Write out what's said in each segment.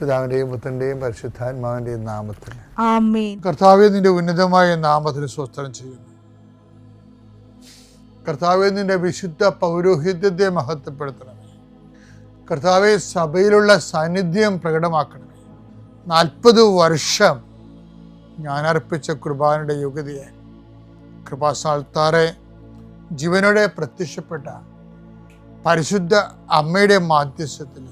പിതാവിൻ്റെയും പുത്രൻ്റെയും പരിശുദ്ധാത്മാവിൻ്റെയും നാമത്തിൽ ആമേൻ. കർത്താവേ, നിന്റെ ഉന്നതമായ നാമത്തിന് സ്തോത്രം ചെയ്യുന്നു. കർത്താവേ, നിന്റെ വിശുദ്ധ പൗരോഹിത്യത്തെ മഹത്വപ്പെടുത്തണമേ. കർത്താവേ, സഭയിലുള്ള സാന്നിധ്യം പ്രകടമാക്കണമേ. 40 വർഷം ഞാൻ അർപ്പിച്ച കുർബാനയുടെ യോഗ്യതയെ കൃപാസാൽത്താറെ ജീവനോടെ പ്രത്യക്ഷപ്പെട്ട പരിശുദ്ധ അമ്മയുടെ മാധ്യസ്ഥത്തിൽ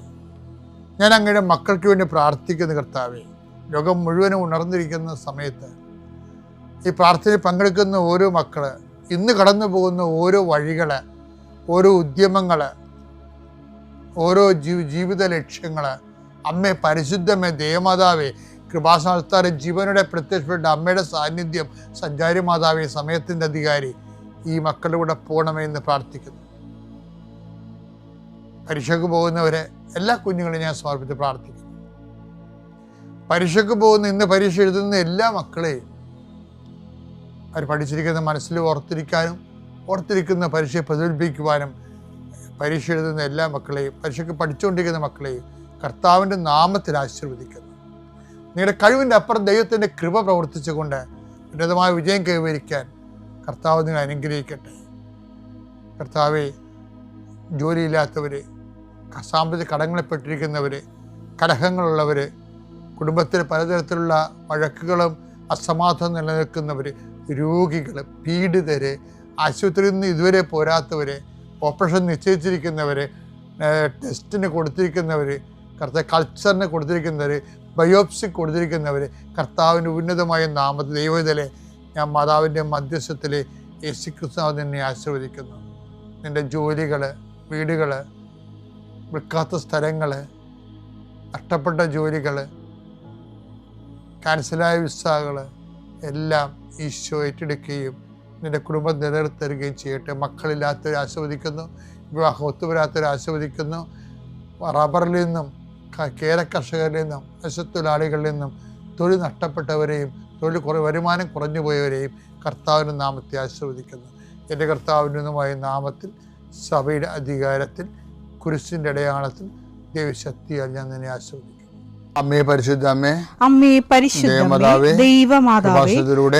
ഞാൻ അങ്ങയുടെ മക്കൾക്ക് വേണ്ടി പ്രാർത്ഥിക്കുന്ന കർത്താവേ, ലോകം മുഴുവനും ഉണർന്നിരിക്കുന്ന സമയത്ത് ഈ പ്രാർത്ഥനയിൽ പങ്കെടുക്കുന്ന ഓരോ മക്കള്, ഇന്ന് കടന്നു പോകുന്ന ഓരോ വഴികള്, ഓരോ ഉദ്യമങ്ങള്, ഓരോ ജീവിത ലക്ഷ്യങ്ങള്, അമ്മേ പരിശുദ്ധമേ ദേവമാതാവേ, കൃപാസാൽത്താറെ ജീവനോടെ പ്രത്യക്ഷപ്പെട്ട അമ്മയുടെ സാന്നിധ്യം, സഞ്ചാരി മാതാവേ, സമയത്തിൻ്റെ അധികാരി, ഈ മക്കളുടെ കൂടെ പോകണമേ എന്ന് പ്രാർത്ഥിക്കുന്നു. പരീക്ഷയ്ക്ക് പോകുന്നവരെ എല്ലാ കുഞ്ഞുങ്ങളെയും ഞാൻ സമർപ്പിച്ച് പ്രാർത്ഥിക്കുന്നു. പരീക്ഷയ്ക്ക് പോകുന്ന, ഇന്ന് പരീക്ഷ എഴുതുന്ന എല്ലാ മക്കളെയും അവർ പഠിച്ചിരിക്കുന്ന മനസ്സിൽ ഓർത്തിരിക്കുന്ന പരീക്ഷയെ പ്രതിഫലിപ്പിക്കുവാനും, പരീക്ഷ എഴുതുന്ന എല്ലാ മക്കളെയും, പരീക്ഷയ്ക്ക് പഠിച്ചുകൊണ്ടിരിക്കുന്ന മക്കളെയും കർത്താവിൻ്റെ നാമത്തിൽ ആശീർവദിക്കുന്നു. നിങ്ങളുടെ കഴിവിൻ്റെ അപ്പുറം ദൈവത്തിൻ്റെ കൃപ പ്രവർത്തിച്ചുകൊണ്ട് ഉന്നതമായ വിജയം കൈവരിക്കാൻ കർത്താവ് നിങ്ങൾ അനുഗ്രഹിക്കട്ടെ. കർത്താവെ, ജോലിയില്ലാത്തവർ, സാമ്പത്തിക കടങ്ങളിൽപ്പെട്ടിരിക്കുന്നവർ, കലഹങ്ങളുള്ളവർ, കുടുംബത്തിൽ പലതരത്തിലുള്ള വഴക്കുകളും അസമാധാനം നിലനിൽക്കുന്നവർ, രോഗികൾ, പീഡിതർ, ആശുപത്രിയിൽ നിന്ന് ഇതുവരെ പോരാത്തവർ, ഓപ്പറേഷൻ നിശ്ചയിച്ചിരിക്കുന്നവർ, ടെസ്റ്റിന് കൊടുത്തിരിക്കുന്നവർ, കൾച്ചറിന് കൊടുത്തിരിക്കുന്നവർ, ബയോപ്സി കൊടുത്തിരിക്കുന്നവർ, കർത്താവിൻ്റെ ഉന്നതമായ നാമത്തിൽ ദൈവത്തിലെ ഞാൻ മാതാവിൻ്റെ മധ്യസ്ഥത്തിൽ യേശുക്രിസ്തു നിന്നെ ആശീർവദിക്കുന്നു. നിൻ്റെ ജോലികൾ, വീടുകൾ, വിൽക്കാത്ത സ്ഥലങ്ങൾ, നഷ്ടപ്പെട്ട ജോലികൾ, ക്യാൻസലായ വിസകൾ എല്ലാം ഈശോ ഏറ്റെടുക്കുകയും നിൻ്റെ കുടുംബം നിലനിർത്തുകയും ചെയ്യട്ടെ. മക്കളില്ലാത്തവരെ ആസ്വദിക്കുന്നു, വിവാഹം ഒത്തുവരാത്തവരെ ആസ്വദിക്കുന്നു. റബ്ബറിൽ നിന്നും, കേര കർഷകരിൽ നിന്നും, തൊഴിലാളികളിൽ നിന്നും, തൊഴിൽ നഷ്ടപ്പെട്ടവരെയും, വരുമാനം കുറഞ്ഞു പോയവരെയും കർത്താവിൻ്റെ നാമത്തെ ആശീർവദിക്കുന്നു. എൻ്റെ കർത്താവിനുമായ നാമത്തിൽ, സഭയുടെ അധികാരത്തിൽ, കുരിശിൻ്റെ അടയാളത്തിൽ, ദൈവശക്തിയാൽ ഞാൻ നിന്നെ ആശീർവദിക്കുന്നു. അമ്മേ പരിശുദ്ധ അമ്മേ, അമ്മേ പരിശുദ്ധമേ, ദൈവമാതാവേ,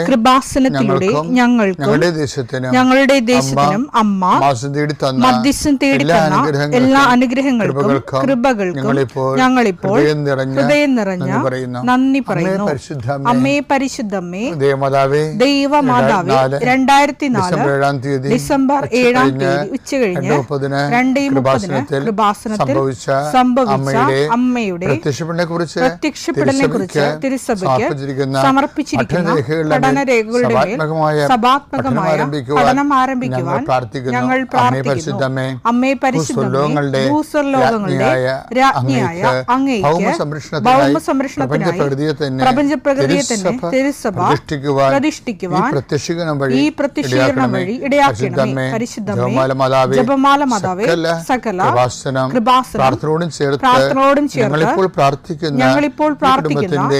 കൃപാസനത്തിലൂടെ ഞങ്ങളുടെ ദേശത്തിനും അമ്മ മധ്യസ്ഥം തേടി തന്ന എല്ലാ അനുഗ്രഹങ്ങൾക്കും കൃപകൾക്കും ഞങ്ങളിപ്പോൾ ഹൃദയം നിറഞ്ഞ നന്ദി പറയുന്നു. അമ്മേ പരിശുദ്ധമേ, ദൈവമാതാവേ, 2004 ഡിസംബർ 7 ഉച്ചകഴിഞ്ഞ് 2:30 കൃപാസനത്തിൽ സംഭവിച്ച അമ്മയുടെ പ്രത്യക്ഷപ്പെടലിനെ കുറിച്ച് തിരുസഭയ്ക്ക് സമർപ്പിച്ചിരിക്കുന്ന പഠനരേഖകളുടെ മേൽ സഭാത്മകമായ പഠനം ആരംഭിക്കുവാൻ ഞങ്ങൾ പ്രാർത്ഥിക്കുന്നു. അമ്മേ പരിശുദ്ധമേ, ഭൂസ്വർലോകങ്ങളുടെ രാജ്ഞിയായ അങ്ങേയ്ക്ക് ഭൗമസംരക്ഷണത്തിനായി പ്രപഞ്ചപ്രകൃതിയെ തന്നെ തിരുസഭ പ്രതിഷ്ഠിക്കുവാൻ ഈ പ്രത്യക്ഷീകരണം വഴി ഇടയാക്കണമേ. പരിശുദ്ധമേ, ജപമാല മാതാവേ, സകല കൃപാസനം പ്രാർത്ഥനയോടും ചേർത്ത് ഞങ്ങളിപ്പോൾ പ്രാർത്ഥിക്കുന്ന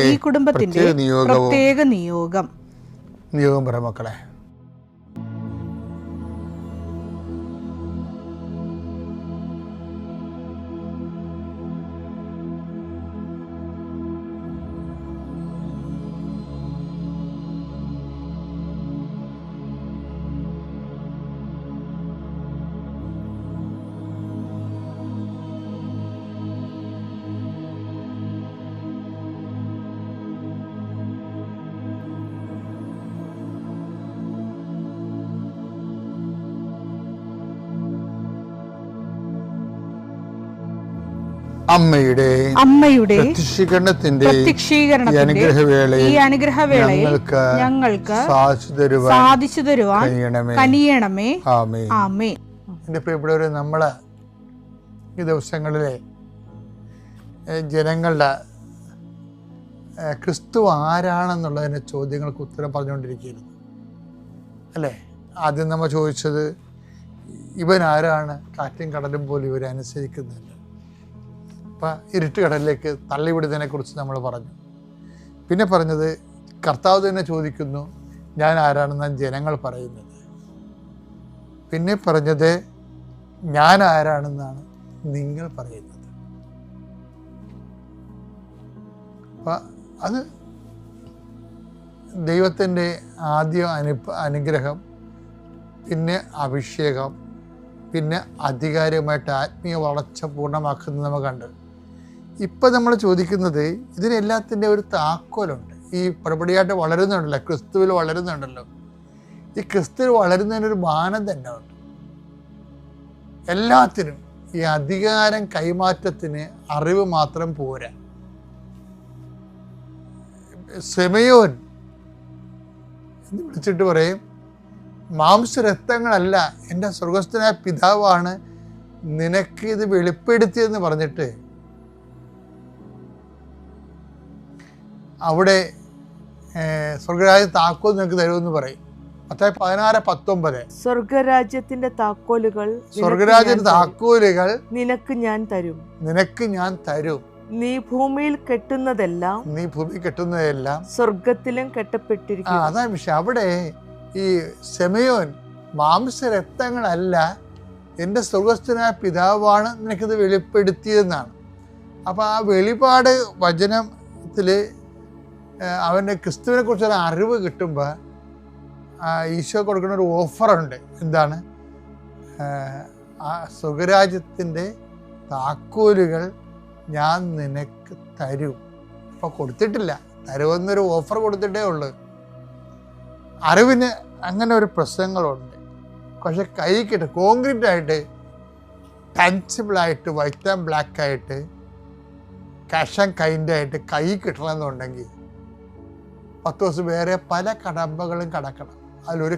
ഈ കുടുംബത്തിന്റെ പ്രത്യേക നിയോഗം പറ മക്കളെ. അമ്മയുടെ പ്രത്യക്ഷീകരണത്തിന്റെ ഈ അനുഗ്രഹവേളയിൽ ഞങ്ങൾക്ക് സാധിച്ചു തരുവാൻ കനിയണമേ. ആമേൻ. എൻ്റെ പ്രിയപ്പെട്ടവരെ, നമ്മള് ഈ ദിവസങ്ങളിലെ ജനങ്ങളുടെ ക്രിസ്തു ആരാണെന്നുള്ളതിൻ്റെ ചോദ്യങ്ങൾക്ക് ഉത്തരം പറഞ്ഞുകൊണ്ടിരിക്കുകയായിരുന്നു അല്ലേ? ആദ്യം നമ്മൾ ചോദിച്ചത്, ഇവൻ ആരാണ് കാറ്റും കടലും പോലും ഇവരെ അനുസരിക്കുന്നില്ല. അപ്പം ഇരുട്ട് കടലിലേക്ക് തള്ളിവിടുന്നതിനെക്കുറിച്ച് നമ്മൾ പറഞ്ഞു. പിന്നെ പറഞ്ഞത്, കർത്താവ് തന്നെ ചോദിക്കുന്നു, ഞാൻ ആരാണെന്നാണ് ജനങ്ങൾ പറയുന്നത്. പിന്നെ പറഞ്ഞത്, ഞാൻ ആരാണെന്നാണ് നിങ്ങൾ പറയുന്നത്. അപ്പം അത് ദൈവത്തിൻ്റെ ആദ്യ അനുഗ്രഹം, പിന്നെ അഭിഷേകം, പിന്നെ അധികാരമായിട്ട് ആത്മീയ വളർച്ച പൂർണ്ണമാക്കുന്നത് നമ്മൾ കണ്ട്. ഇപ്പം നമ്മൾ ചോദിക്കുന്നത് ഇതിനെല്ലാത്തിൻ്റെ ഒരു താക്കോലുണ്ട്. ഈ പടിപടിയായിട്ട് വളരുന്നുണ്ടല്ലോ, ക്രിസ്തുവിൽ വളരുന്നുണ്ടല്ലോ. ഈ ക്രിസ്തുവിൽ വളരുന്നതിനൊരു മാനദണ്ഡമുണ്ട്. എല്ലാത്തിനും ഈ അധികാരം കൈമാറ്റത്തിന് അറിവ് മാത്രം പോരാ. ശിമയോൻ എന്ന് വിളിച്ചിട്ട് പറയും, മാംസരക്തങ്ങളല്ല, എൻ്റെ സ്വർഗസ്ഥനായ പിതാവാണ് നിനക്ക് ഇത് വെളിപ്പെടുത്തിയെന്ന് പറഞ്ഞിട്ട് അവിടെ സ്വർഗരാജ്യ താക്കോൽ നിനക്ക് തരുമെന്ന് പറയും. മത്തായി 16:19 സ്വർഗരാജ്യത്തിന്റെ താക്കോലുകൾ നിനക്ക് ഞാൻ തരും. നീ ഭൂമിയിൽ കെട്ടുന്നതെല്ലാം സ്വർഗത്തിലും കെട്ടപ്പെട്ടിരിക്കും. അതാണ് വിഷയം. അവിടെ ഈ ശിമയോൻ മാംസരക്തങ്ങളല്ല, എൻ്റെ സ്വർഗസ്ഥനായ പിതാവാണ് നിനക്കിത് വെളിപ്പെടുത്തിയതെന്നാണ്. അപ്പോൾ ആ വെളിപാട് വചനത്തിൽ അവൻ്റെ ക്രിസ്തുവിനെ കുറിച്ചൊരു അറിവ് കിട്ടുമ്പോൾ ഈശോ കൊടുക്കുന്ന ഒരു ഓഫറുണ്ട്. എന്താണ്? ആ സ്വർഗരാജ്യത്തിൻ്റെ താക്കോലുകൾ ഞാൻ നിനക്ക് തരും. അപ്പോൾ കൊടുത്തിട്ടില്ല, തരുമെന്നൊരു ഓഫർ കൊടുത്തിട്ടേ ഉള്ളൂ. അറിവിന് അങ്ങനെ ഒരു പ്രശ്നങ്ങളുണ്ട്. പക്ഷെ കൈ കിട്ടും, കോൺക്രീറ്റ് ആയിട്ട്, ടഞ്ചിബിളായിട്ട്, വൈറ്റ് ആൻഡ് ബ്ലാക്ക് ആയിട്ട്, ക്യാഷ് ആൻഡ് കൈൻഡ് ആയിട്ട് കൈ കിട്ടണമെന്നുണ്ടെങ്കിൽ 10 ദിവസം വേറെ പല കടമ്പകളും കടക്കണം. അതിലൊരു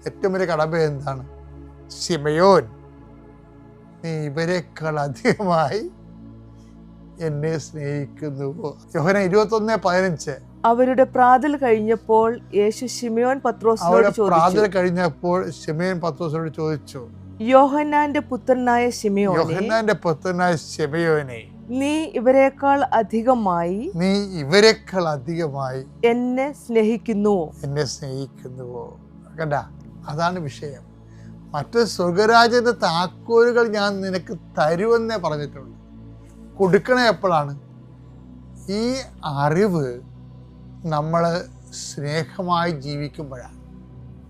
ഏറ്റവും വലിയ കടമ്പ എന്താണ്? ശിമയോൻ, നീ ഇവരെക്കാൾ അധികമായി എന്നെ സ്നേഹിക്കുന്നുവോ? യോഹന്നാൻ 21:15. അവരുടെ പ്രാതൽ കഴിഞ്ഞപ്പോൾ യേശു ശിമയോൻ പത്രോസിനോട് ചോദിച്ചു, യോഹന്നാന്റെ പുത്രനായ ശിമയോനെ, നീ ഇവരെക്കാൾ അധികമായി എന്നെ സ്നേഹിക്കുന്നുവോ? കണ്ട, അതാണ് വിഷയം. മറ്റു സ്വർഗരാജ്യന്റെ താക്കോലുകൾ ഞാൻ നിനക്ക് തരുമെന്നേ പറഞ്ഞിട്ടുള്ളൂ. കൊടുക്കണേ എപ്പോഴാണ്? ഈ അറിവ് നമ്മൾ സ്നേഹമായി ജീവിക്കുമ്പോഴാണ്.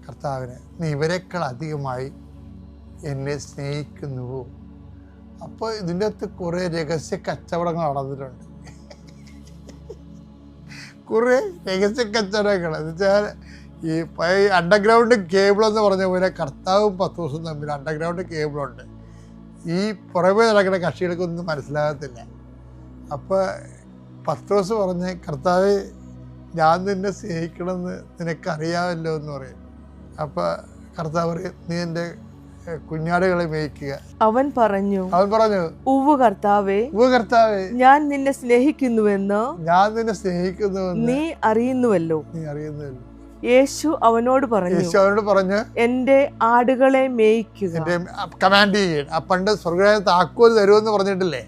കർത്താവിന് നീ ഇവരെക്കാൾ അധികമായി എന്നെ സ്നേഹിക്കുന്നുവോ? അപ്പോൾ ഇതിൻ്റെ അകത്ത് കുറേ രഹസ്യ കച്ചവടങ്ങൾ നടന്നിട്ടുണ്ട്. കുറേ രഹസ്യ കച്ചവടങ്ങൾ എന്ന് വെച്ചാൽ ഈ അണ്ടർഗ്രൗണ്ട് കേബിളെന്ന് പറഞ്ഞ പോലെ കർത്താവും പത്രോസും തമ്മിൽ അണ്ടർഗ്രൗണ്ട് കേബിളുണ്ട്. ഈ പുറമേ നടക്കുന്ന കക്ഷികൾക്കൊന്നും മനസ്സിലാകത്തില്ല. അപ്പോൾ പത്രോസ് പറഞ്ഞ്, കർത്താവ് ഞാൻ നിന്നെ സ്നേഹിക്കണമെന്ന് നിനക്കറിയാമല്ലോ എന്ന് പറയും. അപ്പോൾ കർത്താവ് പറയും, നീ എൻ്റെ കുഞ്ഞാടുകളെ മേയ്ക്കുക. അവൻ പറഞ്ഞു, ഉവ്വ് കർത്താവേ, ഞാൻ നിന്നെ സ്നേഹിക്കുന്നുവെന്ന് നീ അറിയുന്നുവല്ലോ. യേശു അവനോട് പറഞ്ഞു, എന്റെ ആടുകളെ മേയ്ക്കുക. കമാൻഡ് ചെയ്യണം. പണ്ട് സ്വർഗ്ഗരാജ്യ താക്കോൽ തരുമെന്ന് പറഞ്ഞിട്ടില്ലേ?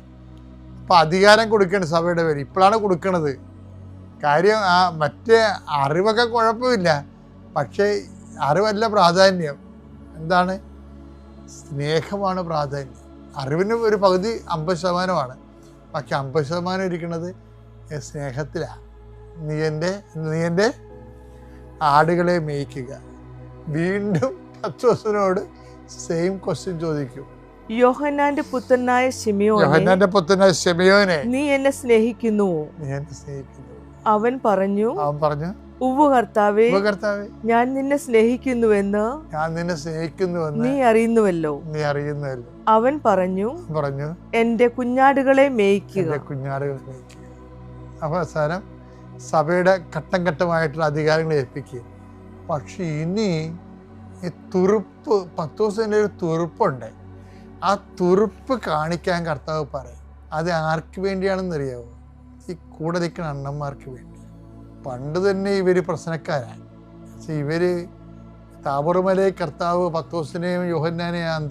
അപ്പൊ അധികാരം കൊടുക്കണം സഭയുടെ പേര്. ഇപ്പോഴാണ് കൊടുക്കണത്. കാര്യം മറ്റേ അറിവൊക്കെ കുഴപ്പമില്ല, പക്ഷേ അറിവല്ല പ്രാധാന്യം. എന്താണ്? സ്നേഹമാണ് പ്രാധാന്യം. അറിവിന് ഒരു പകുതി 50%, ബാക്കി 50% ഇരിക്കുന്നത് സ്നേഹത്തിലാണ്. നീ എൻ്റെ ആടുകളെ മേയ്ക്കുക. വീണ്ടും പത്രോസിനോട് സെയിം ക്വസ്റ്റ്യൻ ചോദിക്കും. യോഹന്നാന്റെ പുത്രനായ ശിമയോനെ, നീ എന്നെ സ്നേഹിക്കുന്നുവോ? അവൻ പറഞ്ഞു, ഉവ്വ് കർത്താവേ, ഞാൻ നിന്നെ സ്നേഹിക്കുന്നുവെന്ന് നീ അറിയുന്നുവല്ലോ. അവൻ പറഞ്ഞു, എന്റെ കുഞ്ഞാടുകളെ മേയ്ക്കുക. അവസാനം സഭയുടെ ഘട്ടം ഘട്ടമായിട്ടുള്ള അധികാരങ്ങൾ ഏൽപ്പിക്കുക. പക്ഷെ ഇനി ഈ തുറുപ്പ്, പത്രോസിൻ്റെ ഒരു തുറുപ്പുണ്ട്. ആ തുറുപ്പ് കാണിക്കാൻ കർത്താവ് പറയും. അത് ആർക്ക് വേണ്ടിയാണെന്നറിയാവോ? ഈ കൂടെ നിൽക്കുന്ന അണ്ണന്മാർക്ക് വേണ്ടി. പണ്ട് തന്നെ ഇവർ പ്രശ്നക്കാരാണ്. പക്ഷെ ഇവർ താബോർമലയിൽ കർത്താവ് പത്രോസിനെയും യോഹന്നാനെയും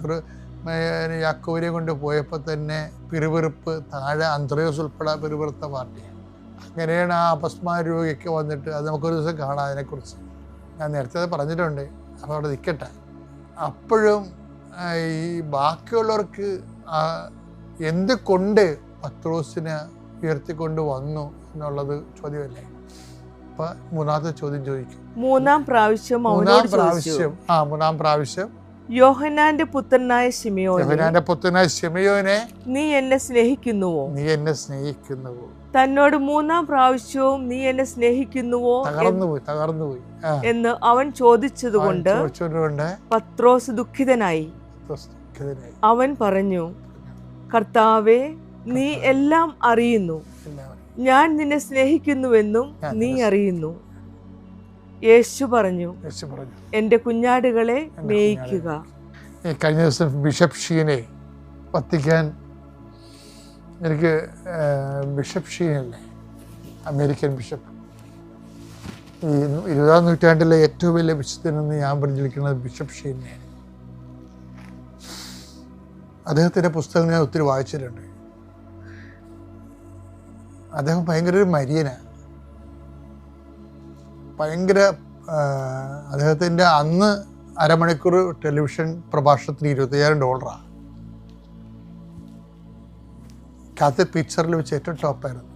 യാക്കോബിനെയും കൊണ്ട് പോയപ്പോൾ തന്നെ പിറുപിറുപ്പ്, താഴെ അന്ത്രയോസ് ഉൾപ്പെടെ പിറുപിറുത്ത പാർട്ടിയാണ്. അങ്ങനെയാണ് ആ അപസ്മാര രോഗിയൊക്കെ വന്നിട്ട്, അത് നമുക്കൊരു ദിവസം കാണാം അതിനെക്കുറിച്ച്. ഞാൻ നേരത്തെ അത് പറഞ്ഞിട്ടുണ്ട്. അപ്പോൾ അവിടെ നിൽക്കട്ടെ. അപ്പോഴും ഈ ബാക്കിയുള്ളവർക്ക് എന്ത് കൊണ്ട് പത്രോസിന് ഉയർത്തിക്കൊണ്ട് വന്നു എന്നുള്ളത് ചോദ്യമല്ലേ? അപ്പൊ മൂന്നാമത്തെ ചോദ്യം ചോദിക്കും. മൂന്നാം പ്രാവശ്യം യോഹന്നാന്റെ പുത്രനായ ശിമയോനെ നീ എന്നെ സ്നേഹിക്കുന്നുവോ? തന്നോട് മൂന്നാം പ്രാവശ്യവും നീ എന്നെ സ്നേഹിക്കുന്നുവോ തകർന്നുപോയി എന്ന് അവൻ ചോദിച്ചതുകൊണ്ട് പത്രോസ് ദുഃഖിതനായി. അവൻ പറഞ്ഞു, കർത്താവേ, നീ എല്ലാം അറിയുന്നു, ഞാൻ നിന്നെ സ്നേഹിക്കുന്നുവെന്നും നീ അറിയുന്നു. യേശു പറഞ്ഞു, എന്റെ കുഞ്ഞാടുകളെ മേയിക്കുക. കഴിഞ്ഞ ദിവസം ബിഷപ്പ് ഷീനെ വത്തിക്കാൻ, എനിക്ക് ബിഷപ്പ് ഷീനല്ലേ അമേരിക്കൻ ബിഷപ്പ്, ഈ 20-ാം നൂറ്റാണ്ടിലെ ഏറ്റവും വലിയ വിശുദ്ധനെന്ന് ഞാൻ പരിചരിക്കുന്നത് ബിഷപ്പ് ഷീനെയാണ്. അദ്ദേഹത്തിൻ്റെ പുസ്തകം ഞാൻ ഒത്തിരി വായിച്ചിട്ടുണ്ട്. അദ്ദേഹം ഭയങ്കര ഒരു മരിയനാണ്. അദ്ദേഹത്തിൻ്റെ അന്ന് അരമണിക്കൂർ ടെലിവിഷൻ പ്രഭാഷണത്തിന് $25,000. കാത്തലിക് പിക്ചറിൽ വെച്ച് ഏറ്റവും ടോപ്പായിരുന്നു.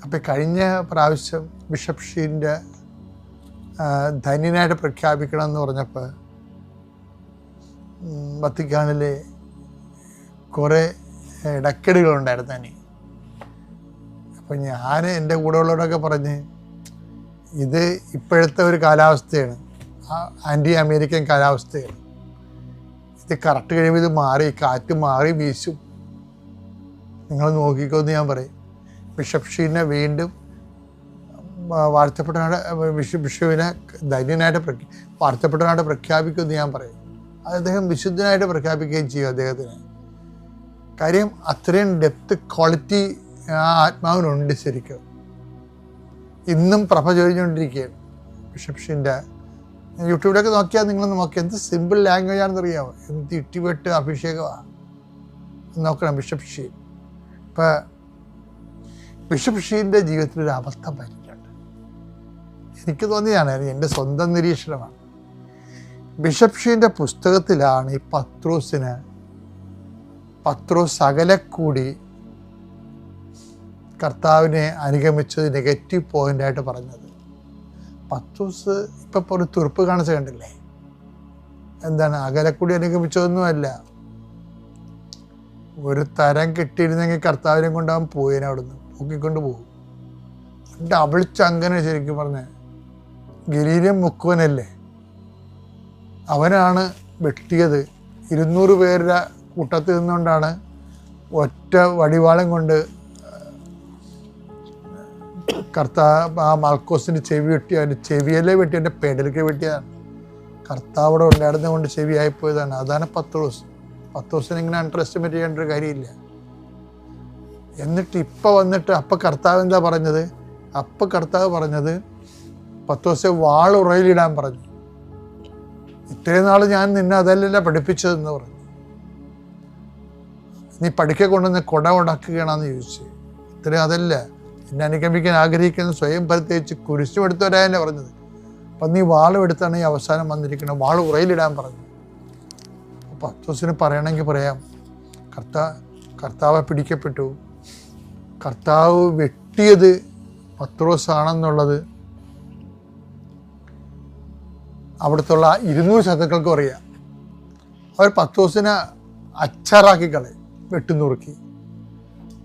അപ്പം കഴിഞ്ഞ പ്രാവശ്യം ബിഷപ്പ് ഷീൻ്റെ ധന്യനായിട്ട് പ്രഖ്യാപിക്കണം എന്ന് പറഞ്ഞപ്പോൾ വത്തിക്കാനിലെ കുറേ ഇടയ്ക്കടികളുണ്ടായിരുന്നു തന്നെ. അപ്പം ഞാൻ എൻ്റെ കൂടെയുള്ളവരൊക്കെ പറഞ്ഞ്, ഇത് ഇപ്പോഴത്തെ ഒരു കാലാവസ്ഥയാണ്, ആൻറ്റി അമേരിക്കൻ കാലാവസ്ഥയാണ്, ഇത് കറക്റ്റ് കഴിയുമ്പോൾ ഇത് മാറി, കാറ്റ് മാറി വീശും, നിങ്ങൾ നോക്കിക്കോന്ന് ഞാൻ പറയും. ബിഷപ്പ് ഷീനെ വീണ്ടും ബിഷപ്പിനെ ധന്യനായിട്ട് വാഴ്ത്തപ്പെട്ടവനായിട്ട് പ്രഖ്യാപിക്കുമെന്ന് ഞാൻ പറയും. അത് അദ്ദേഹം വിശുദ്ധനായിട്ട് പ്രഖ്യാപിക്കുകയും ചെയ്യും അദ്ദേഹത്തിന്. കാര്യം അത്രയും ഡെപ്ത് ക്വാളിറ്റി ആ ആത്മാവിനുണ്ട് ശരിക്കും. ഇന്നും പ്രഭ ചൊരിഞ്ഞുകൊണ്ടിരിക്കുകയാണ് ബിഷപ്പ് ഷീൻ്റെ. യൂട്യൂബിലൊക്കെ നോക്കിയാൽ നിങ്ങളൊന്ന് നോക്കിയാൽ എന്ത് സിമ്പിൾ ലാംഗ്വേജ് ആണെന്ന് അറിയാമോ, എന്ത് ഇട്ടിവെട്ട് അഭിഷേകമാണ് നോക്കണം ബിഷപ്പ് ഷീൻ. ഇപ്പം ബിഷപ്പ് ഷീൻ്റെ ജീവിതത്തിലൊരു അവസ്ഥ പറ്റിയിട്ടുണ്ട്. എനിക്ക് തോന്നിയതാണ്, എൻ്റെ സ്വന്തം നിരീക്ഷണമാണ്. ബിഷപ്പ് ഷീൻ്റെ പുസ്തകത്തിലാണ് ഈ പത്രോസ് സകലക്കൂടി കർത്താവിനെ അനുഗമിച്ചത് നെഗറ്റീവ് പോയിൻ്റായിട്ട് പറഞ്ഞത്. പത്രോസ് ഇപ്പം ഒരു തുറുപ്പ് കാണിച്ച കണ്ടില്ലേ, എന്താണ് അകലക്കൂടി അനുഗമിച്ചതൊന്നുമല്ല. ഒരു തരം കിട്ടിയിരുന്നെങ്കിൽ കർത്താവിനെ കൊണ്ടാവാൻ പോയേനെ അവിടുന്ന് പൊക്കിക്കൊണ്ട് പോകും. ഡബിൾ ചങ്കന് ശരിക്കും പറഞ്ഞ ഗലീലൻ മുക്കുവനല്ലേ, അവനാണ് വെട്ടിയത്. 200 പേരുടെ കൂട്ടത്തിൽ നിന്നുകൊണ്ടാണ് ഒറ്റ വടിവാളം കൊണ്ട് കർത്താവ് ആ മൽക്കോസിൻ്റെ ചെവി വെട്ടി, അവൻ്റെ ചെവിയല്ലേ വെട്ടി, എൻ്റെ പെടലിക്ക് വെട്ടിയതാണ്. കർത്താവിടെ ഉണ്ടായിരുന്നത് കൊണ്ട് ചെവിയായിപ്പോയതാണ്. അതാണ് പത്രോസിനെ ഇങ്ങനെ അണ്ടർ എസ്റ്റിമേറ്റ് ചെയ്യേണ്ട ഒരു കാര്യമില്ല. എന്നിട്ട് ഇപ്പം വന്നിട്ട് കർത്താവ് എന്താ പറഞ്ഞത്? കർത്താവ് പറഞ്ഞത് പത്രോസെ വാളുറയിലിടാൻ പറഞ്ഞു. ഇത്രയും നാൾ ഞാൻ നിന്നെ അതല്ലല്ല പഠിപ്പിച്ചതെന്ന് പറഞ്ഞു. നീ പഠിക്കെ കൊണ്ടുവന്ന് കൊട ഉടക്കുകയാണെന്ന് ചോദിച്ചു. ഇത്രയും അതല്ല, എന്നെ അനുഗമിക്കാൻ ആഗ്രഹിക്കുന്ന സ്വയം പരിത്യജിച്ച് കുരിശും എടുത്തവരായല്ലേ പറഞ്ഞത്. അപ്പം നീ വാളും എടുത്താണ് ഈ അവസാനം വന്നിരിക്കുന്നത്, വാൾ ഉറയിലിടാൻ പറഞ്ഞു. പത്രോസിന് പറയണമെങ്കിൽ പറയാം, കർത്താവ് പിടിക്കപ്പെട്ടു, കർത്താവ് വെട്ടിയത് പത്രോസാണെന്നുള്ളത് അവിടുത്തെ 200 ശത്രുക്കൾക്കും അറിയാം. അവർ പത്രോസിനെ അച്ചാറാക്കി കളയും, വെട്ടുനുറുക്കി.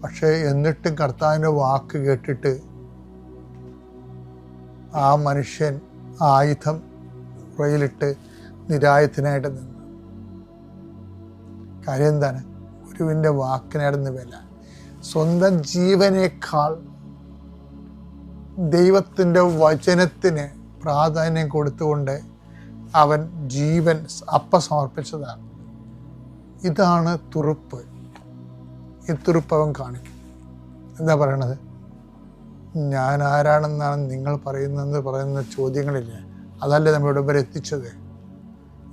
പക്ഷേ എന്നിട്ടും കർത്താവിൻ്റെ വാക്ക് കേട്ടിട്ട് ആ മനുഷ്യൻ ആയുധം പുറയിലിട്ട് നിരായുധനായിട്ട് നിന്നു. കാര്യം എന്താണ്? ഗുരുവിൻ്റെ വാക്കിനായിരുന്നു വില. സ്വന്തം ജീവനേക്കാൾ ദൈവത്തിൻ്റെ വചനത്തിന് പ്രാധാന്യം കൊടുത്തുകൊണ്ട് അവൻ ജീവൻ സമർപ്പിച്ചതാണ്. ഇതാണ് തുറുപ്പ്. ഈ തുറുപ്പ് അവൻ കാണിക്കും. എന്താ പറയണത്? ഞാൻ ആരാണെന്നാണ് നിങ്ങൾ പറയുന്നതെന്ന് പറയുന്ന ചോദ്യങ്ങളില്ലേ, അതല്ലേ നമ്മളിവിടെ വരെ എത്തിച്ചത്.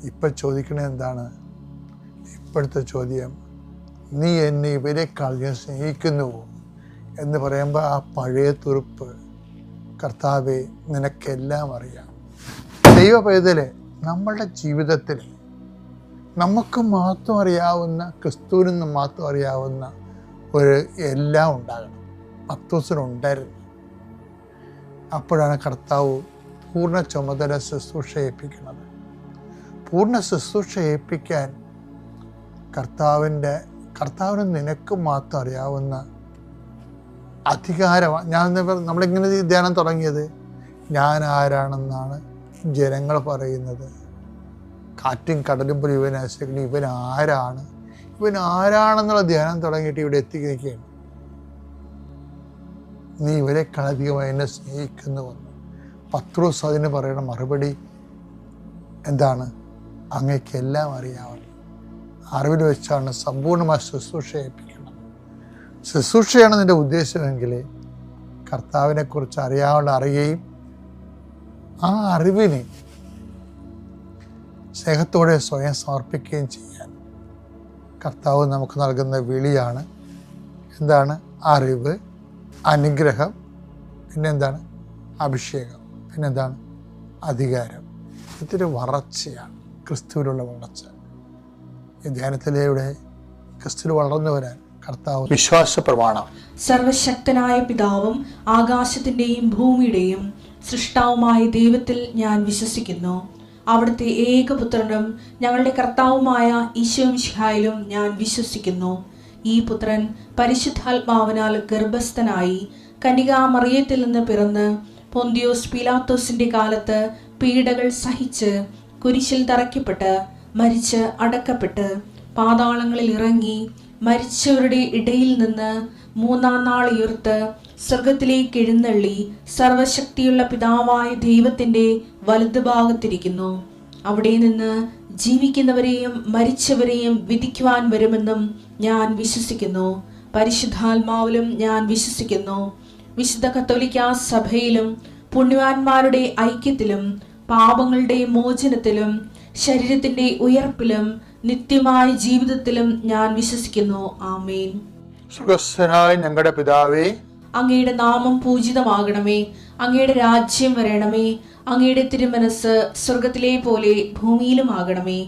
ഇപ്പം ചോദിക്കണത് എന്താണ്? ഇപ്പോഴത്തെ ചോദ്യം, നീ എന്നെ ഇവരെക്കാൾ ഞാൻ സ്നേഹിക്കുന്നുവോ എന്ന് പറയുമ്പോൾ ആ പഴയ തുറുപ്പ്, കർത്താവേ നിനക്കെല്ലാം അറിയാം. ദൈവ പൈതലെ, നമ്മളുടെ ജീവിതത്തിൽ നമുക്ക് മാത്രം അറിയാവുന്ന, ക്രിസ്തുവിന് മാത്രം അറിയാവുന്ന എല്ലാം ഉണ്ടാകണം. പത്രോസിനുണ്ടായിരുന്നു. അപ്പോഴാണ് കർത്താവ് പൂർണ്ണ ചുമതല ശുശ്രൂഷ ഏൽപ്പിക്കുന്നത്. പൂർണ്ണ ശുശ്രൂഷ ഏൽപ്പിക്കാൻ കർത്താവിന് നിനക്ക് മാത്രം അറിയാവുന്ന അധികാരമാണ്. നമ്മളിങ്ങനെ ധ്യാനം തുടങ്ങിയത്, ഞാൻ ആരാണെന്നാണ് ജനങ്ങൾ പറയുന്നത്. കാറ്റും കടലും പോലും ഇവൻ ആശ്രയിക്കുന്നു. ഇവൻ ആരാണെന്നുള്ള ധ്യാനം തുടങ്ങിയിട്ട് ഇവിടെ എത്തിക്കുകയാണ്. നീ ഇവരെക്കാളധികമായി എന്നെ സ്നേഹിക്കുന്നുവെന്ന്. പത്രോസ് അതിന് പറയുന്ന മറുപടി എന്താണ്? അങ്ങേക്കെല്ലാം അറിയാമല്ലോ. അറിവിൽ വെച്ചാണ് സമ്പൂർണ്ണമായ ശുശ്രൂഷ ഏൽപ്പിക്കുന്നത്. ശുശ്രൂഷയാണ് നിൻ്റെ ഉദ്ദേശമെങ്കിൽ കർത്താവിനെക്കുറിച്ച് അറിയുകയും ആ അറിവിനെ സ്നേഹത്തോടെ സ്വയം സമർപ്പിക്കുകയും ചെയ്യാൻ കർത്താവ് നമുക്ക് നൽകുന്ന വിളിയാണ്. എന്താണ്? അറിവ്, അനുഗ്രഹം, പിന്നെന്താണ്? അഭിഷേകം, പിന്നെന്താണ്? അധികാരം. ഇതൊരു വളർച്ചയാണ്, ക്രിസ്തുവിലുള്ള വളർച്ച. ഈ ധ്യാനത്തിലൂടെ ക്രിസ്തുവിൽ വളർന്നു വരാൻ കർത്താവ് വിശ്വാസ പ്രമാണം. സർവശക്തനായ പിതാവും ആകാശത്തിൻ്റെയും ഭൂമിയുടെയും സൃഷ്ടാവുമായ ദൈവത്തിൽ ഞാൻ വിശ്വസിക്കുന്നു. അവിടുത്തെ ഏകപുത്രനും ഞങ്ങളുടെ കർത്താവുമായ ഈശോ മിശിഹായിലും ഞാൻ വിശ്വസിക്കുന്നു. ഈ പുത്രൻ പരിശുദ്ധാത്മാവിനാൽ ഗർഭസ്ഥനായി കന്യകാമറിയത്തിൽ നിന്ന് പിറന്ന് പൊന്തിയോസ് പീലാത്തോസിന്റെ കാലത്ത് പീഡകൾ സഹിച്ച് കുരിശിൽ തറയ്ക്കപ്പെട്ട് മരിച്ച് അടക്കപ്പെട്ട് പാതാളങ്ങളിൽ ഇറങ്ങി മരിച്ചവരുടെ ഇടയിൽ നിന്ന് മൂന്നാം നാൾ ഉയർത്ത് സ്വർഗത്തിലേക്ക് എഴുന്നള്ളി സർവശക്തിയുള്ള പിതാവായ ദൈവത്തിന്റെ വലതുഭാഗത്തിരിക്കുന്നു. അവിടെ നിന്ന് ജീവിക്കുന്നവരെയും മരിച്ചവരെയും വിധിക്കുവാൻ വരുമെന്നും ഞാൻ വിശ്വസിക്കുന്നു. പരിശുദ്ധാത്മാവിലും ഞാൻ വിശ്വസിക്കുന്നു. വിശുദ്ധ കത്തോലിക്കാ സഭയിലും പുണ്യവാന്മാരുടെ ഐക്യത്തിലും പാപങ്ങളുടെ മോചനത്തിലും ശരീരത്തിന്റെ ഉയർപ്പിലും നിത്യമായ ജീവിതത്തിലും ഞാൻ വിശ്വസിക്കുന്നു. ആമേൻ. സ്വർഗ്ഗസ്ഥനായ ഞങ്ങളുടെ പിതാവേ, അങ്ങയുടെ നാമം പൂജിതമാകണമേ. അങ്ങയുടെ രാജ്യം വരണമേ. അങ്ങയുടെ തിരുമനസ് സ്വർഗത്തിലെ പോലെ ഭൂമിയിലുമാകണമേ.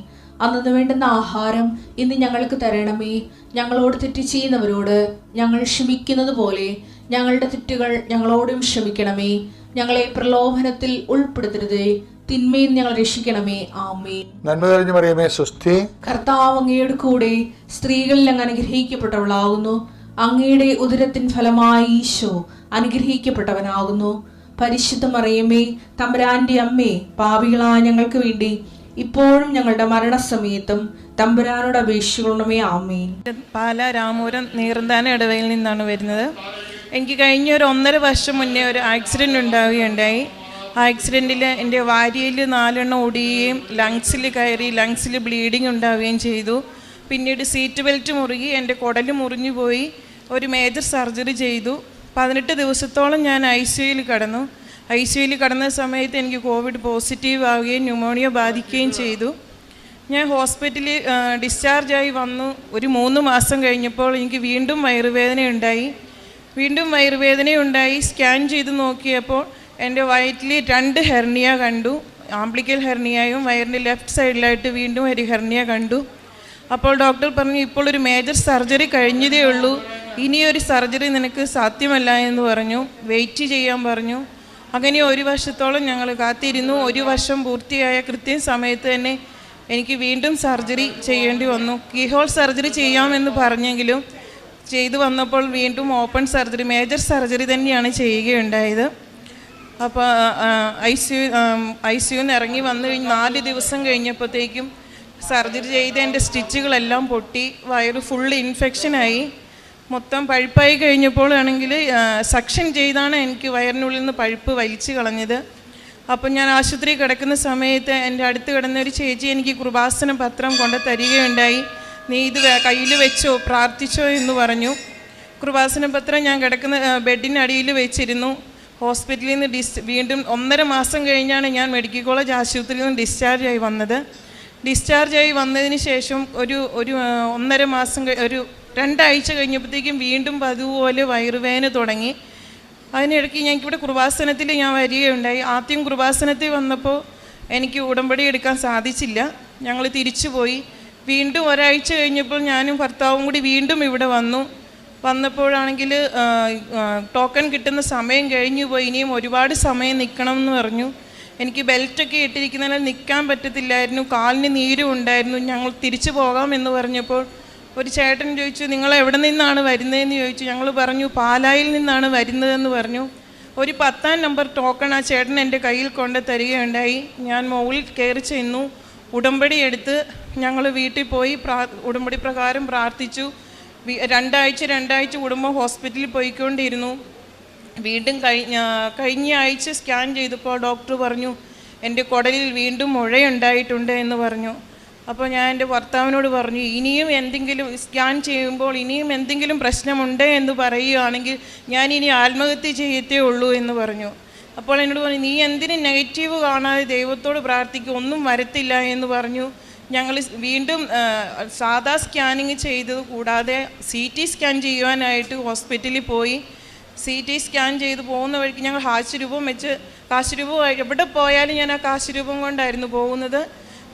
അന്നു വേണ്ടുന്ന ആഹാരം ഇന്ന് ഞങ്ങൾക്ക് തരണമേ. ഞങ്ങളോട് തെറ്റ് ചെയ്യുന്നവരോട് ഞങ്ങൾ ക്ഷമിക്കുന്നത് പോലെ ഞങ്ങളുടെ തെറ്റുകൾ ഞങ്ങളോടും ക്ഷമിക്കണമേ. ഞങ്ങളെ പ്രലോഭനത്തിൽ ഉൾപ്പെടുത്തരുതേ, തിന്മയിൽ ഞങ്ങൾ രക്ഷിക്കണമേ. ആമേൻ. നന്മ നിറഞ്ഞ മറിയമേ, സ്വസ്തി. കർത്താവ് അങ്ങയുടെ കൂടെ സ്ത്രീകളിൽ അങ്ങ് അനുഗ്രഹിക്കപ്പെട്ടവളാകുന്നു. അങ്ങയുടെ ഉദരത്തിൻ ഫലമായി ഈശോ അനുഗ്രഹിക്കപ്പെട്ടവനാകുന്നു. പരിശുദ്ധ മറിയമേ, തമ്പുരാന്റെ അമ്മേ, പാപികളായ ഞങ്ങൾക്ക് വേണ്ടി ഇപ്പോഴും ഞങ്ങളുടെ മരണസമയത്തും തമ്പുരാനോട് അപേക്ഷിക്കണമേ. ആമേൻ. പാല രാമപുരം നീർന്താന ഇടവയിൽ നിന്നാണ് വരുന്നത്. എനിക്ക് കഴിഞ്ഞ ഒരു 1.5 വർഷം മുന്നേ ഒരു ആക്സിഡൻറ്റ് ഉണ്ടാവുകയുണ്ടായി. ആ ആക്സിഡൻറ്റിൽ എൻ്റെ വാരിയിൽ 4 എണ്ണം ഒടിയുകയും ലങ്സിൽ കയറി ലങ്സിൽ ബ്ലീഡിങ് ഉണ്ടാവുകയും ചെയ്തു. പിന്നീട് സീറ്റ് ബെൽറ്റ് മുറുകി എൻ്റെ കുടൽ മുറിഞ്ഞു പോയി. ഒരു മേജർ സർജറി ചെയ്തു. 18 ദിവസത്തോളം ഞാൻ ICUയിൽ കിടന്നു. ICUയിൽ കിടന്ന സമയത്ത് എനിക്ക് കോവിഡ് പോസിറ്റീവ് ആവുകയും ന്യൂമോണിയ ബാധിക്കുകയും ചെയ്തു. ഞാൻ ഹോസ്പിറ്റലിൽ ഡിസ്ചാർജായി വന്നു. ഒരു 3 മാസം കഴിഞ്ഞപ്പോൾ എനിക്ക് വീണ്ടും വയറുവേദനയുണ്ടായി. സ്കാൻ ചെയ്ത് നോക്കിയപ്പോൾ എൻ്റെ വയറ്റിൽ 2 ഹെർണിയ കണ്ടു. ആംബ്ലിക്കൽ ഹെർണിയയും വയറിൻ്റെ ലെഫ്റ്റ് സൈഡിലായിട്ട് വീണ്ടും ഒരു ഹെർണിയ കണ്ടു. അപ്പോൾ ഡോക്ടർ പറഞ്ഞു, ഇപ്പോൾ ഒരു മേജർ സർജറി കഴിഞ്ഞതേ ഉള്ളൂ, ഇനിയൊരു സർജറി നിനക്ക് സാധ്യമല്ല എന്ന് പറഞ്ഞു. വെയിറ്റ് ചെയ്യാൻ പറഞ്ഞു. അങ്ങനെ 1 വർഷത്തോളം ഞങ്ങൾ കാത്തിരുന്നു. 1 വർഷം പൂർത്തിയായ കൃത്യം സമയത്ത് തന്നെ എനിക്ക് വീണ്ടും സർജറി ചെയ്യേണ്ടി വന്നു. കീഹോൾ സർജറി ചെയ്യാമെന്ന് പറഞ്ഞെങ്കിലും ചെയ്തു വന്നപ്പോൾ വീണ്ടും ഓപ്പൺ സർജറി, മേജർ സർജറി തന്നെയാണ് ചെയ്യുകയുണ്ടായത്. അപ്പോൾ ICU ഇറങ്ങി വന്നു കഴിഞ്ഞ് 4 ദിവസം കഴിഞ്ഞപ്പോഴത്തേക്കും സർജറി ചെയ്ത് എൻ്റെ സ്റ്റിച്ചുകളെല്ലാം പൊട്ടി, വയറ് ഫുൾ ഇൻഫെക്ഷനായി, മൊത്തം പഴുപ്പായി കഴിഞ്ഞപ്പോൾ ആണെങ്കിൽ സക്ഷൻ ചെയ്താണ് എനിക്ക് വയറിനുള്ളിൽ നിന്ന് പഴുപ്പ് വലിച്ചു കളഞ്ഞത്. അപ്പം ഞാൻ ആശുപത്രി കിടക്കുന്ന സമയത്ത് എൻ്റെ അടുത്ത് കിടന്നൊരു ചേച്ചി എനിക്ക് കൃപാസന പത്രം കൊണ്ട് തരികയുണ്ടായി. നീ ഇത് കയ്യിൽ വെച്ചോ, പ്രാർത്ഥിച്ചോ എന്ന് പറഞ്ഞു. കൃപാസന പത്രം ഞാൻ കിടക്കുന്ന ബെഡിനടിയിൽ വെച്ചിരുന്നു. ഹോസ്പിറ്റലിൽ നിന്ന് വീണ്ടും 1.5 മാസം കഴിഞ്ഞാണ് ഞാൻ മെഡിക്കൽ കോളേജ് ആശുപത്രിയിൽ നിന്ന് ഡിസ്ചാർജായി വന്നത്. ഡിസ്ചാർജായി വന്നതിന് ശേഷം ഒരു 1.5 മാസം ഒരു 2 ആഴ്ച കഴിഞ്ഞപ്പോഴത്തേക്കും വീണ്ടും അതുപോലെ വയറുവേദന തുടങ്ങി. അതിനിടയ്ക്ക് ഞങ്ങൾക്കിവിടെ കൃപാസനത്തിൽ ഞാൻ വരികയുണ്ടായി. ആദ്യം കൃപാസനത്തിൽ വന്നപ്പോൾ എനിക്ക് ഉടമ്പടി എടുക്കാൻ സാധിച്ചില്ല. ഞങ്ങൾ തിരിച്ചു പോയി. വീണ്ടും 1 ആഴ്ച കഴിഞ്ഞപ്പോൾ ഞാനും ഭർത്താവും കൂടി വീണ്ടും ഇവിടെ വന്നു. വന്നപ്പോഴാണെങ്കിൽ ടോക്കൺ കിട്ടുന്ന സമയം കഴിഞ്ഞു പോയി, ഇനിയും ഒരുപാട് സമയം നിൽക്കണം എന്ന് പറഞ്ഞു. എനിക്ക് ബെൽറ്റൊക്കെ ഇട്ടിരിക്കുന്നതിനാൽ നിൽക്കാൻ പറ്റത്തില്ലായിരുന്നു, കാലിന് നീരും ഉണ്ടായിരുന്നു. ഞങ്ങൾ തിരിച്ചു പോകാമെന്ന് പറഞ്ഞപ്പോൾ ഒരു ചേട്ടൻ ചോദിച്ചു, നിങ്ങൾ എവിടെ നിന്നാണ് വരുന്നതെന്ന് ചോദിച്ചു. ഞങ്ങൾ പറഞ്ഞു പാലായിൽ നിന്നാണ് വരുന്നതെന്ന് പറഞ്ഞു. ഒരു 10-ാം നമ്പർ ടോക്കൺ ആ ചേട്ടൻ എൻ്റെ കയ്യിൽ കൊണ്ട് തരികയുണ്ടായി. ഞാൻ മുകളിൽ കയറി ചെന്നു, ഉടമ്പടി എടുത്ത് ഞങ്ങൾ വീട്ടിൽ പോയി ഉടമ്പടി പ്രകാരം പ്രാർത്ഥിച്ചു. രണ്ടാഴ്ച കുടുംബം ഹോസ്പിറ്റലിൽ പോയിക്കൊണ്ടിരുന്നു. വീണ്ടും കഴിഞ്ഞ ആഴ്ച സ്കാൻ ചെയ്തപ്പോൾ ഡോക്ടർ പറഞ്ഞു എൻ്റെ കുടലിൽ വീണ്ടും മുഴയുണ്ടായിട്ടുണ്ട് എന്ന് പറഞ്ഞു. അപ്പോൾ ഞാൻ എൻ്റെ ഭർത്താവിനോട് പറഞ്ഞു, ഇനിയും എന്തെങ്കിലും സ്കാൻ ചെയ്യുമ്പോൾ ഇനിയും എന്തെങ്കിലും പ്രശ്നമുണ്ട് എന്ന് പറയുകയാണെങ്കിൽ ഞാൻ ഇനി ആത്മഹത്യ ചെയ്യത്തേ ഉള്ളൂ എന്ന് പറഞ്ഞു. അപ്പോൾ എന്നോട് പറഞ്ഞു, നീ എന്തിനും നെഗറ്റീവ് കാണാതെ ദൈവത്തോട് പ്രാർത്ഥിക്കുക, ഒന്നും വരത്തില്ല എന്ന് പറഞ്ഞു. ഞങ്ങൾ വീണ്ടും സാധാ സ്കാനിങ് ചെയ്തത് കൂടാതെ CT സ്കാൻ ചെയ്യുവാനായിട്ട് ഹോസ്പിറ്റലിൽ പോയി. CT സ്കാൻ ചെയ്ത് പോകുന്ന വഴിക്ക് ഞങ്ങൾ കാശുരൂപം വെച്ച്, കാശുരൂപം എവിടെ പോയാലും ഞാൻ ആ കാശുരൂപം കൊണ്ടായിരുന്നു പോകുന്നത്.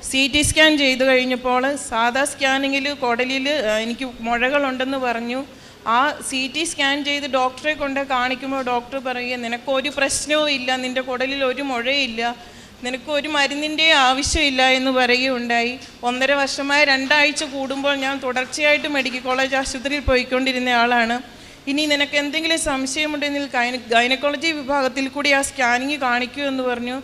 CT സ്കാൻ ചെയ്ത് കഴിഞ്ഞപ്പോൾ സാധാ സ്കാനിങ്ങിൽ കുടലിൽ എനിക്ക് മുഴകളുണ്ടെന്ന് പറഞ്ഞു. ആ CT സ്കാൻ ചെയ്ത് ഡോക്ടറെ കൊണ്ട് കാണിക്കുമ്പോൾ ഡോക്ടർ പറയുക, നിനക്കൊരു പ്രശ്നവും ഇല്ല, നിൻ്റെ കുടലിൽ ഒരു മുഴയില്ല, നിനക്ക് ഒരു മരുന്നിൻ്റെ ആവശ്യമില്ല എന്ന് പറയുകയുണ്ടായി. 1.5 വർഷമായി 2 ആഴ്ച കൂടുമ്പോൾ ഞാൻ തുടർച്ചയായിട്ട് മെഡിക്കൽ കോളേജ് ആശുപത്രിയിൽ പോയിക്കൊണ്ടിരുന്ന ആളാണ്. ഇനി നിനക്ക് എന്തെങ്കിലും സംശയമുണ്ടെങ്കിൽ ഗൈനക്കോളജി വിഭാഗത്തിൽ കൂടി ആ സ്കാനിങ് കാണിക്കൂ എന്ന് പറഞ്ഞു.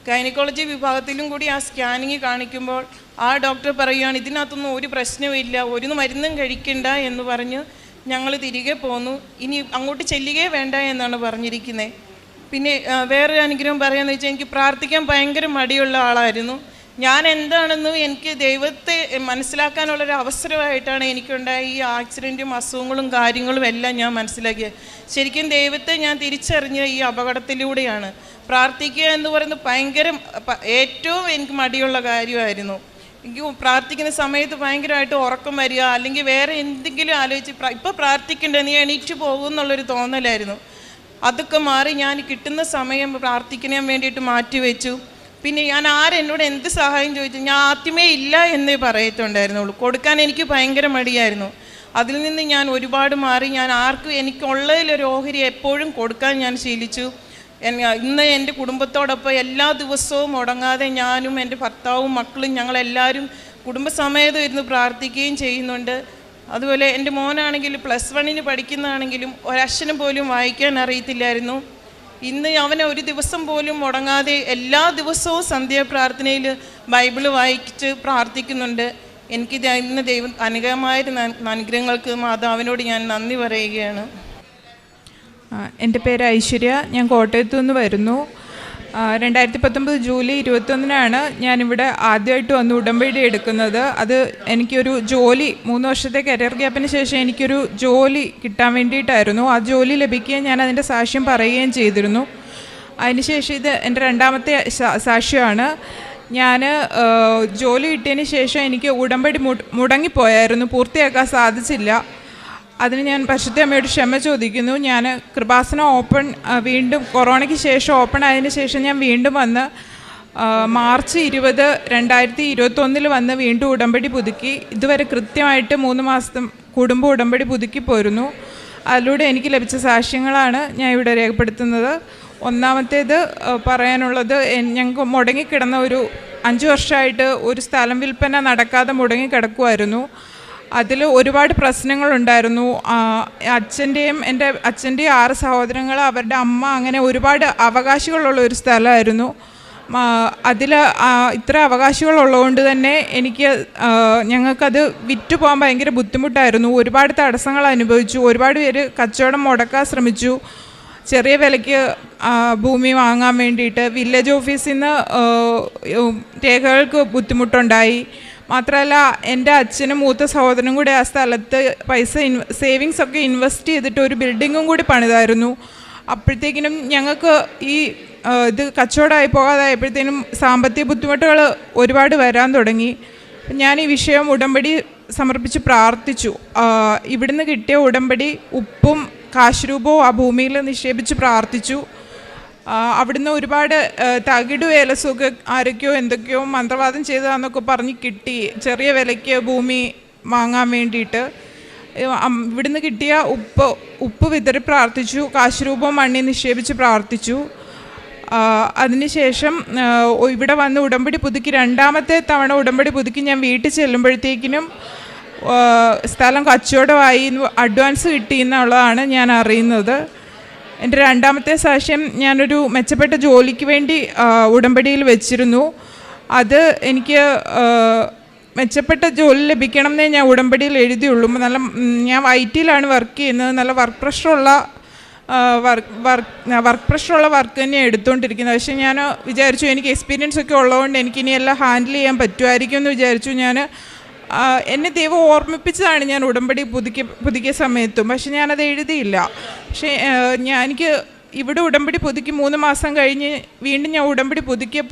ഗൈനക്കോളജി വിഭാഗത്തിലും കൂടി ആ സ്കാനിങ് കാണിക്കുമ്പോൾ ആ ഡോക്ടർ പറയുകയാണ്, ഇതിനകത്തൊന്നും ഒരു പ്രശ്നവുമില്ല, ഒരു മരുന്നും കഴിക്കണ്ട എന്ന് പറഞ്ഞ് ഞങ്ങൾ തിരികെ പോന്നു. ഇനി അങ്ങോട്ട് ചെല്ലുകയേ വേണ്ട എന്നാണ് പറഞ്ഞിരിക്കുന്നത്. പിന്നെ വേറൊരു അനുഗ്രഹം പറയാമെന്ന് വെച്ചാൽ, എനിക്ക് പ്രാർത്ഥിക്കാൻ ഭയങ്കര മടിയുള്ള ആളായിരുന്നു. ഞാൻ എന്താണെന്നും എനിക്ക് ദൈവത്തെ മനസ്സിലാക്കാനുള്ളൊരു അവസരമായിട്ടാണ് എനിക്കുണ്ടായ ഈ ആക്സിഡൻറ്റും അസുഖങ്ങളും കാര്യങ്ങളും എല്ലാം ഞാൻ മനസ്സിലാക്കിയത്. ശരിക്കും ദൈവത്തെ ഞാൻ തിരിച്ചറിഞ്ഞ ഈ അപകടത്തിലൂടെയാണ്. പ്രാർത്ഥിക്കുക എന്ന് പറയുന്നത് ഏറ്റവും എനിക്ക് മടിയുള്ള കാര്യമായിരുന്നു. എനിക്ക് പ്രാർത്ഥിക്കുന്ന സമയത്ത് ഭയങ്കരമായിട്ട് ഉറക്കം വരിക, അല്ലെങ്കിൽ വേറെ എന്തെങ്കിലും ആലോചിച്ച് ഇപ്പോൾ പ്രാർത്ഥിക്കേണ്ടത് നീ എണീറ്റ് പോകുമെന്നുള്ളൊരു തോന്നലായിരുന്നു. അതൊക്കെ മാറി ഞാൻ കിട്ടുന്ന സമയം പ്രാർത്ഥിക്കാൻ വേണ്ടിയിട്ട് മാറ്റിവെച്ചു. പിന്നെ ഞാൻ ആരെന്നോട് എന്ത് സഹായം ചോദിച്ചു, ഞാൻ ആദ്യമേ ഇല്ല എന്നേ പറയത്തുണ്ടായിരുന്നുള്ളൂ. കൊടുക്കാൻ എനിക്ക് ഭയങ്കര മടിയായിരുന്നു. അതിൽ നിന്ന് ഞാൻ ഒരുപാട് മാറി. ഞാൻ ആർക്കും എനിക്കുള്ളതിലൊരു ഓഹരി എപ്പോഴും കൊടുക്കാൻ ഞാൻ ശീലിച്ചു. ഇന്ന് എൻ്റെ കുടുംബത്തോടൊപ്പം എല്ലാ ദിവസവും മുടങ്ങാതെ ഞാനും എൻ്റെ ഭർത്താവും മക്കളും ഞങ്ങളെല്ലാവരും കുടുംബസമേതം ഇരുന്ന് പ്രാർത്ഥിക്കുകയും ചെയ്യുന്നുണ്ട്. അതുപോലെ എൻ്റെ മോനാണെങ്കിൽ +1 പഠിക്കുന്നതാണെങ്കിലും ഒരക്ഷരം പോലും വായിക്കാൻ അറിയത്തില്ലായിരുന്നു. ഇന്ന് അവനെ ഒരു ദിവസം പോലും മുടങ്ങാതെ എല്ലാ ദിവസവും സന്ധ്യാപ്രാർത്ഥനയിൽ ബൈബിള് വായിച്ച് പ്രാർത്ഥിക്കുന്നുണ്ട്. എനിക്കിത് ഇന്ന് ദൈവം അനുഗ്രഹമായ അനുഗ്രഹങ്ങൾക്ക് മാതാവിനോട് ഞാൻ നന്ദി പറയുകയാണ്. എൻ്റെ പേര് ഐശ്വര്യ, ഞാൻ കോട്ടയത്തു നിന്ന് വരുന്നു. 2019 ജൂലൈ 21 ഞാനിവിടെ ആദ്യമായിട്ട് വന്ന് ഉടമ്പടി എടുക്കുന്നത്. അത് എനിക്കൊരു ജോലി, 3 വർഷത്തെ കരിയർ ഗ്യാപ്പിന് ശേഷം എനിക്കൊരു ജോലി കിട്ടാൻ വേണ്ടിയിട്ടായിരുന്നു. ആ ജോലി ലഭിക്കുകയും ഞാൻ അതിൻ്റെ സാക്ഷ്യം പറയുകയും ചെയ്തിരുന്നു. അതിനുശേഷം ഇത് എൻ്റെ 2ാമത്തെ സാക്ഷ്യമാണ്. ഞാൻ ജോലി കിട്ടിയതിന് ശേഷം എനിക്ക് ഉടമ്പടി മുടങ്ങിപ്പോയായിരുന്നു, പൂർത്തിയാക്കാൻ സാധിച്ചില്ല. അതിന് ഞാൻ പരിശുദ്ധ അമ്മയോട് ക്ഷമ ചോദിക്കുന്നു. ഞാൻ കൃപാസനം വീണ്ടും കൊറോണയ്ക്ക് ശേഷം ഓപ്പൺ ആയതിനു ശേഷം ഞാൻ വീണ്ടും വന്ന് മാർച്ച് 20, 2021 വന്ന് വീണ്ടും ഉടമ്പടി പുതുക്കി. ഇതുവരെ കൃത്യമായിട്ട് 3 മാസം കൂടുമ്പോൾ ഉടമ്പടി പുതുക്കി പോരുന്നു. അതിലൂടെ എനിക്ക് ലഭിച്ച സാക്ഷ്യങ്ങളാണ് ഞാൻ ഇവിടെ രേഖപ്പെടുത്തുന്നത്. ഒന്നാമത്തേത് പറയാനുള്ളത്, ഞങ്ങൾക്ക് മുടങ്ങിക്കിടന്ന ഒരു 5 വർഷമായിട്ട് ഒരു സ്ഥലം വിൽപ്പന നടക്കാതെ മുടങ്ങിക്കിടക്കുമായിരുന്നു. അതിൽ ഒരുപാട് പ്രശ്നങ്ങളുണ്ടായിരുന്നു. എൻ്റെ അച്ഛൻ്റെയും 6 സഹോദരങ്ങൾ, അവരുടെ അമ്മ, അങ്ങനെ ഒരുപാട് അവകാശികളുള്ള ഒരു സ്ഥലമായിരുന്നു. അതിൽ ഇത്ര അവകാശികളുള്ളതുകൊണ്ട് തന്നെ ഞങ്ങൾക്കത് വിറ്റ് പോകാൻ ഭയങ്കര ബുദ്ധിമുട്ടായിരുന്നു. ഒരുപാട് തടസ്സങ്ങൾ അനുഭവിച്ചു. ഒരുപാട് പേര് കച്ചവടം മുടക്കാൻ ശ്രമിച്ചു. ചെറിയ വിലയ്ക്ക് ഭൂമി വാങ്ങാൻ വേണ്ടിയിട്ട് വില്ലേജ് ഓഫീസിൽ നിന്ന് രേഖകൾക്ക് ബുദ്ധിമുട്ടുണ്ടായി. മാത്രമല്ല എൻ്റെ അച്ഛനും മൂത്ത സഹോദരനും കൂടി ആ സ്ഥലത്ത് സേവിങ്സ് ഒക്കെ ഇൻവെസ്റ്റ് ചെയ്തിട്ട് ഒരു ബിൽഡിങ്ങും കൂടി പണിതായിരുന്നു. അപ്പോഴത്തേക്കിനും ഞങ്ങൾക്ക് ഇത് കച്ചവടമായി പോകാതായപ്പോഴത്തേനും സാമ്പത്തിക ബുദ്ധിമുട്ടുകൾ ഒരുപാട് വരാൻ തുടങ്ങി. ഞാൻ ഈ വിഷയം ഉടമ്പടി സമർപ്പിച്ച് പ്രാർത്ഥിച്ചു. ഇവിടുന്ന് കിട്ടിയ ഉടമ്പടി ഉപ്പും കാശുരൂപവും ആ ഭൂമിയിൽ നിക്ഷേപിച്ച് പ്രാർത്ഥിച്ചു. അവിടുന്ന് ഒരുപാട് തകിടു ഏലസുഖ ആരൊക്കെയോ എന്തൊക്കെയോ മന്ത്രവാദം ചെയ്തതാന്നൊക്കെ പറഞ്ഞ് കിട്ടി, ചെറിയ വിലയ്ക്ക് ഭൂമി വാങ്ങാൻ വേണ്ടിയിട്ട്. ഇവിടുന്ന് കിട്ടിയ ഉപ്പ് വിതറി പ്രാർത്ഥിച്ചു, കാശുരൂപം മണ്ണിൽ നിക്ഷേപിച്ച് പ്രാർത്ഥിച്ചു. അതിനുശേഷം ഇവിടെ വന്ന് ഉടമ്പടി പുതുക്കി, രണ്ടാമത്തെ തവണ ഉടമ്പടി പുതുക്കി ഞാൻ വീട്ടിൽ ചെല്ലുമ്പോഴത്തേക്കിനും സ്ഥലം കച്ചവടമായി, അഡ്വാൻസ് കിട്ടിയെന്നുള്ളതാണ് ഞാൻ അറിയുന്നത്. എൻ്റെ രണ്ടാമത്തെ സാക്ഷ്യം, ഞാനൊരു മെച്ചപ്പെട്ട ജോലിക്ക് വേണ്ടി ഉടമ്പടിയിൽ വെച്ചിരുന്നു. അത് എനിക്ക് മെച്ചപ്പെട്ട ജോലി ലഭിക്കണം എന്നേ ഞാൻ ഉടമ്പടിയിൽ എഴുതിയുള്ളൂ. ഞാൻ IT-യിലാണ് വർക്ക് ചെയ്യുന്നത്. നല്ല വർക്ക് പ്രഷറുള്ള വർക്ക് തന്നെ എടുത്തുകൊണ്ടിരിക്കുന്നത്. പക്ഷേ ഞാൻ വിചാരിച്ചു എനിക്ക് എക്സ്പീരിയൻസ് ഒക്കെ ഉള്ളതുകൊണ്ട് എനിക്കിനി എല്ലാം ഹാൻഡിൽ ചെയ്യാൻ പറ്റുമായിരിക്കും എന്ന് വിചാരിച്ചു. എന്നെ ദൈവം ഓർമ്മിപ്പിച്ചതാണ് ഞാൻ ഉടമ്പടി പുതുക്കിയ സമയത്തും. പക്ഷെ ഞാനത് എഴുതിയില്ല. പക്ഷേ എനിക്ക് ഇവിടെ ഉടമ്പടി പുതുക്കി 3 മാസം കഴിഞ്ഞ് വീണ്ടും ഞാൻ ഉടമ്പടി പുതുക്കിയപ്പോൾ